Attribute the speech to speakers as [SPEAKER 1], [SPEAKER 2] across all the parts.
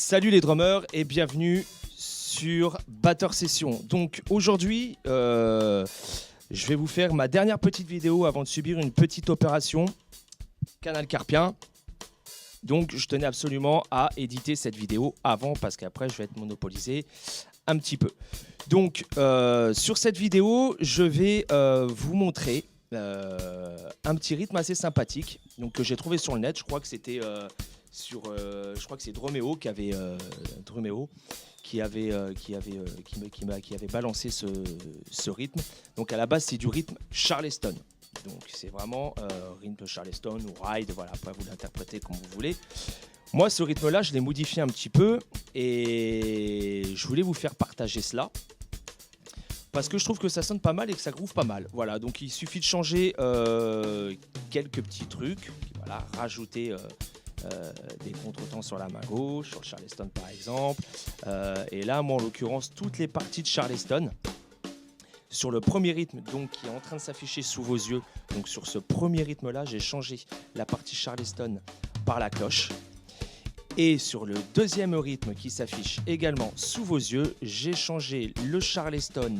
[SPEAKER 1] Salut les drummers et bienvenue sur Batteur Session. Donc aujourd'hui, je vais vous faire ma dernière petite vidéo avant de subir une petite opération canal carpien. Donc je tenais absolument à éditer cette vidéo avant parce qu'après je vais être monopolisé un petit peu. Donc sur cette vidéo, je vais vous montrer un petit rythme assez sympathique donc, que j'ai trouvé sur le net. Je crois que c'était je crois que c'est Dromeo qui avait balancé ce rythme. Donc à la base c'est du rythme Charleston. Donc c'est vraiment rythme Charleston ou ride, voilà, après vous l'interprétez comme vous voulez. Moi ce rythme là je l'ai modifié un petit peu et je voulais vous faire partager cela parce que je trouve que ça sonne pas mal et que ça groove pas mal. Voilà, donc il suffit de changer quelques petits trucs, voilà, rajouter des contretemps sur la main gauche, sur le Charleston par exemple. Et là, moi en l'occurrence, toutes les parties de Charleston, sur le premier rythme donc, qui est en train de s'afficher sous vos yeux, donc sur ce premier rythme-là, j'ai changé la partie Charleston par la cloche. Et sur le deuxième rythme qui s'affiche également sous vos yeux, j'ai changé le Charleston,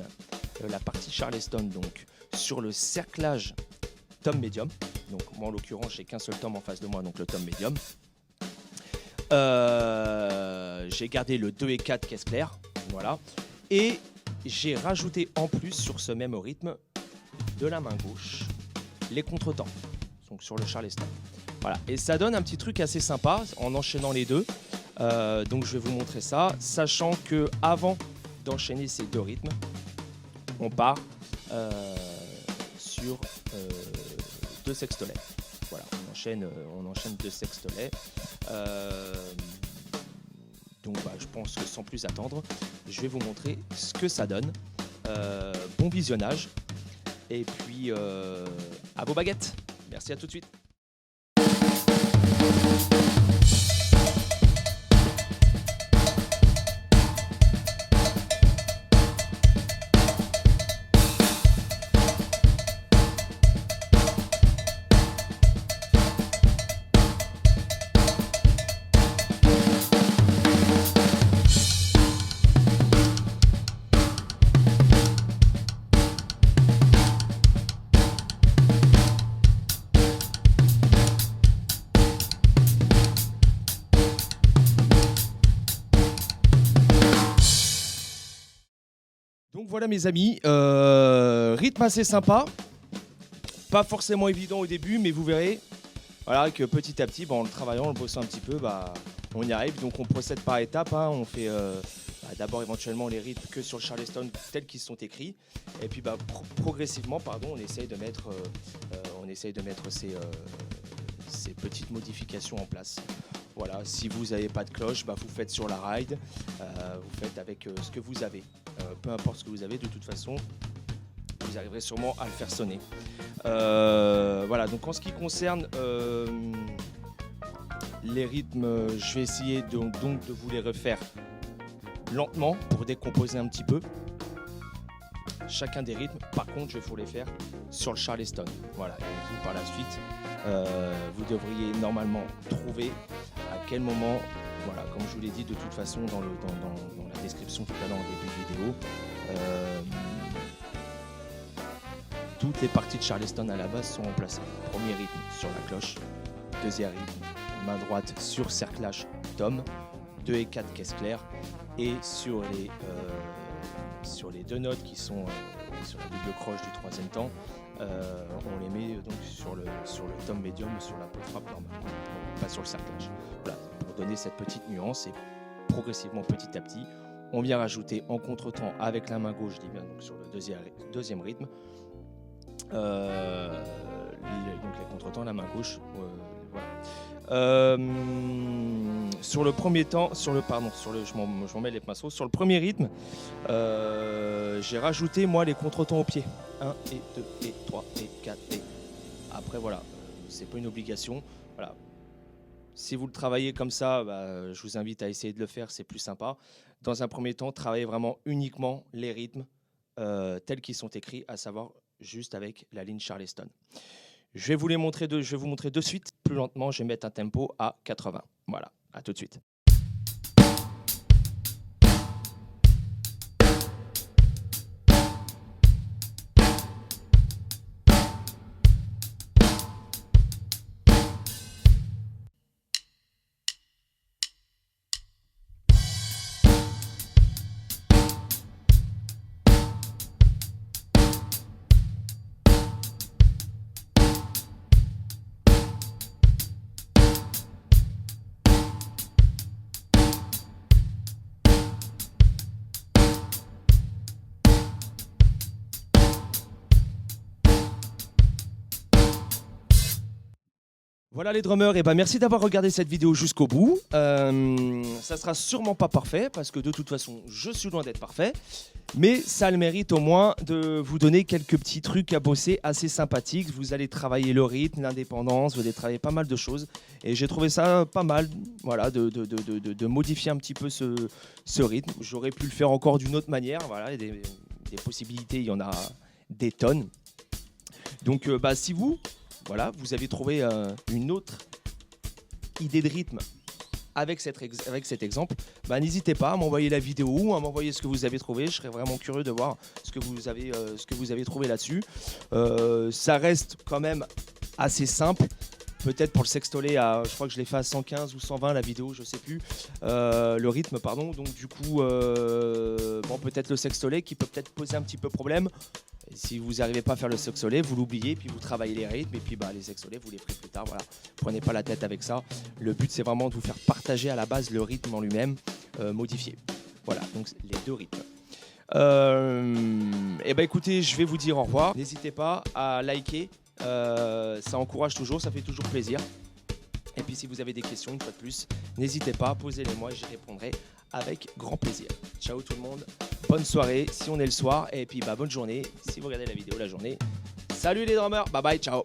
[SPEAKER 1] la partie Charleston donc, sur le cerclage tom médium. Donc moi en l'occurrence j'ai qu'un seul tom en face de moi, donc le tom médium. J'ai gardé le 2 et 4 caisse claire, voilà. Et j'ai rajouté en plus sur ce même rythme de la main gauche les contretemps, donc sur le Charleston. Voilà, et ça donne un petit truc assez sympa en enchaînant les deux. Donc je vais vous montrer ça, sachant que avant d'enchaîner ces deux rythmes, on part sur deux sextolets. Voilà, on enchaîne deux sextolets. Donc je pense que sans plus attendre, je vais vous montrer ce que ça donne. Bon visionnage. Et puis à vos baguettes. Merci, à tout de suite. Donc voilà mes amis, rythme assez sympa, pas forcément évident au début, mais vous verrez voilà, que petit à petit, en le travaillant, en le bossant un petit peu, on y arrive. Donc on procède par étapes, hein. On fait d'abord éventuellement les rythmes que sur le Charleston tels qu'ils sont écrits, et puis progressivement, on essaye de mettre, ces petites modifications en place. Voilà, si vous n'avez pas de cloche, vous faites sur la ride, vous faites avec ce que vous avez. Peu importe ce que vous avez, de toute façon, vous arriverez sûrement à le faire sonner. Voilà, donc en ce qui concerne les rythmes, je vais essayer donc de vous les refaire lentement pour décomposer un petit peu chacun des rythmes. Par contre, je vais vous les faire sur le Charleston. Voilà, et vous, par la suite, vous devriez normalement trouver à quel moment, voilà, comme je vous l'ai dit de toute façon dans la description tout à l'heure en début de vidéo, toutes les parties de Charleston à la base sont remplacées. Premier rythme sur la cloche, deuxième rythme, main droite sur cerclage tom, 2 et 4 caisse claire, et sur les deux notes qui sont sur la double croche du troisième temps, on les met donc sur le tom médium, sur la peau de frappe normale, pas sur le cerclage. Voilà, pour donner cette petite nuance et progressivement petit à petit, on vient rajouter en contretemps avec la main gauche, je dis bien donc sur le deuxième rythme, donc les contretemps, la main gauche, voilà. Sur le premier temps, je m'en mets les pinceaux. Sur le premier rythme, j'ai rajouté moi les contretemps au pied. 1 et 2 et 3 et 4 et... Après voilà, c'est pas une obligation. Voilà. Si vous le travaillez comme ça, je vous invite à essayer de le faire, c'est plus sympa. Dans un premier temps, travaillez vraiment uniquement les rythmes tels qu'ils sont écrits, à savoir juste avec la ligne Charleston. Je vais vous montrer de suite. Plus lentement, je vais mettre un tempo à 80. Voilà, à tout de suite. Voilà les drummers, et ben merci d'avoir regardé cette vidéo jusqu'au bout. Ça sera sûrement pas parfait parce que de toute façon je suis loin d'être parfait, mais ça a le mérite au moins de vous donner quelques petits trucs à bosser assez sympathiques. Vous allez travailler le rythme, l'indépendance, vous allez travailler pas mal de choses et j'ai trouvé ça pas mal, voilà, de modifier un petit peu ce rythme. J'aurais pu le faire encore d'une autre manière, voilà, des possibilités, il y en a des tonnes. Donc si voilà, vous avez trouvé une autre idée de rythme avec cet exemple, n'hésitez pas à m'envoyer la vidéo ou à m'envoyer ce que vous avez trouvé. Je serais vraiment curieux de voir ce que vous avez trouvé là-dessus. Ça reste quand même assez simple. Peut-être pour le sextolet, je crois que je l'ai fait à 115 ou 120 la vidéo, je sais plus, le rythme, pardon. Donc du coup, peut-être le sextolet qui peut peut-être poser un petit peu problème. Et si vous n'arrivez pas à faire le sextolet, vous l'oubliez, puis vous travaillez les rythmes, et puis les sextolets, vous les ferez plus tard. Voilà, prenez pas la tête avec ça. Le but, c'est vraiment de vous faire partager à la base le rythme en lui-même, modifié. Voilà, donc les deux rythmes. Écoutez, je vais vous dire au revoir. N'hésitez pas à liker. Ça encourage toujours, ça fait toujours plaisir. Et puis si vous avez des questions, une fois de plus, n'hésitez pas, posez-les-moi et j'y répondrai avec grand plaisir. Ciao tout le monde, bonne soirée si on est le soir, et puis bonne journée si vous regardez la vidéo la journée. Salut les drummers, bye bye, ciao.